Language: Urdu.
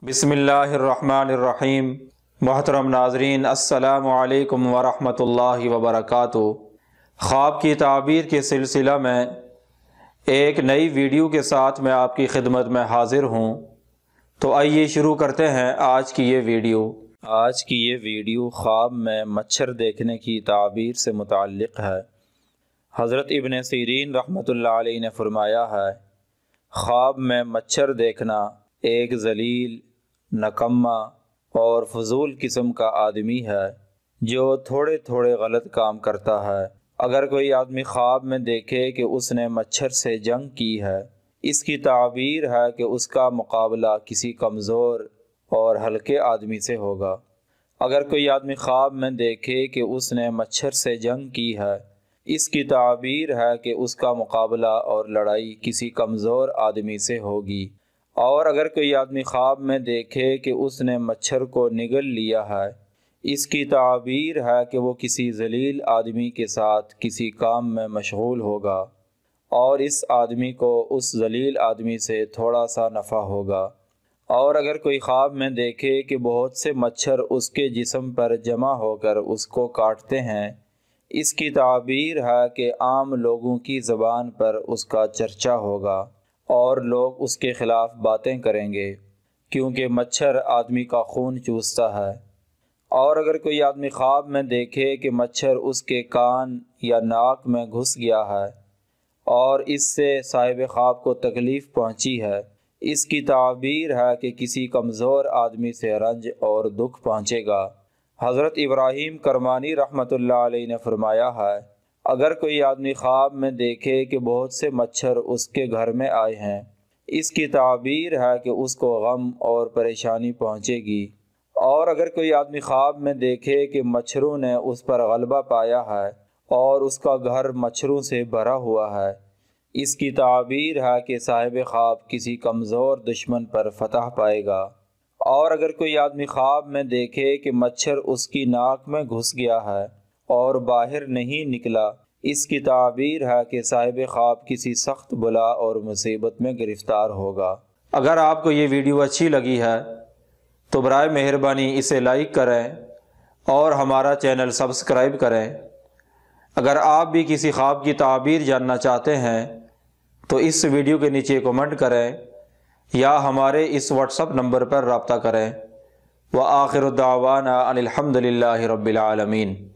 بسم اللہ الرحمن الرحیم۔ محترم ناظرین، السلام علیکم ورحمۃ اللہ وبرکاتہ۔ خواب کی تعبیر کے سلسلہ میں ایک نئی ویڈیو کے ساتھ میں آپ کی خدمت میں حاضر ہوں۔ تو آئیے شروع کرتے ہیں آج کی یہ ویڈیو۔ آج کی یہ ویڈیو خواب میں مچھر دیکھنے کی تعبیر سے متعلق ہے۔ حضرت ابن سیرین رحمۃ اللہ علیہ نے فرمایا ہے، خواب میں مچھر دیکھنا ایک ذلیل، نکما اور فضول قسم کا آدمی ہے جو تھوڑے تھوڑے غلط کام کرتا ہے۔ اگر کوئی آدمی خواب میں دیکھے کہ اس نے مچھر سے جنگ کی ہے، اس کی تعبیر ہے کہ اس کا مقابلہ کسی کمزور اور ہلکے آدمی سے ہوگا۔ اگر کوئی آدمی خواب میں دیکھے کہ اس نے مچھر سے جنگ کی ہے، اس کی تعبیر ہے کہ اس کا مقابلہ اور لڑائی کسی کمزور آدمی سے ہوگی۔ اور اگر کوئی آدمی خواب میں دیکھے کہ اس نے مچھر کو نگل لیا ہے، اس کی تعبیر ہے کہ وہ کسی ذلیل آدمی کے ساتھ کسی کام میں مشغول ہوگا اور اس آدمی کو اس ذلیل آدمی سے تھوڑا سا نفع ہوگا۔ اور اگر کوئی خواب میں دیکھے کہ بہت سے مچھر اس کے جسم پر جمع ہو کر اس کو کاٹتے ہیں، اس کی تعبیر ہے کہ عام لوگوں کی زبان پر اس کا چرچا ہوگا اور لوگ اس کے خلاف باتیں کریں گے، کیونکہ مچھر آدمی کا خون چوستا ہے۔ اور اگر کوئی آدمی خواب میں دیکھے کہ مچھر اس کے کان یا ناک میں گھس گیا ہے اور اس سے صاحب خواب کو تکلیف پہنچی ہے، اس کی تعبیر ہے کہ کسی کمزور آدمی سے رنج اور دکھ پہنچے گا۔ حضرت ابراہیم کرمانی رحمۃ اللہ علیہ نے فرمایا ہے، اگر کوئی آدمی خواب میں دیکھے کہ بہت سے مچھر اس کے گھر میں آئے ہیں، اس کی تعبیر ہے کہ اس کو غم اور پریشانی پہنچے گی۔ اور اگر کوئی آدمی خواب میں دیکھے کہ مچھروں نے اس پر غلبہ پایا ہے اور اس کا گھر مچھروں سے بھرا ہوا ہے، اس کی تعبیر ہے کہ صاحب خواب کسی کمزور دشمن پر فتح پائے گا۔ اور اگر کوئی آدمی خواب میں دیکھے کہ مچھر اس کی ناک میں گھس گیا ہے اور باہر نہیں نکلا، اس کی تعبیر ہے کہ صاحب خواب کسی سخت بلا اور مصیبت میں گرفتار ہوگا۔ اگر آپ کو یہ ویڈیو اچھی لگی ہے تو برائے مہربانی اسے لائک کریں اور ہمارا چینل سبسکرائب کریں۔ اگر آپ بھی کسی خواب کی تعبیر جاننا چاہتے ہیں تو اس ویڈیو کے نیچے کمنٹ کریں یا ہمارے اس واٹس ایپ نمبر پر رابطہ کریں۔ وآخر دعوانا ان الحمد للہ رب العالمین۔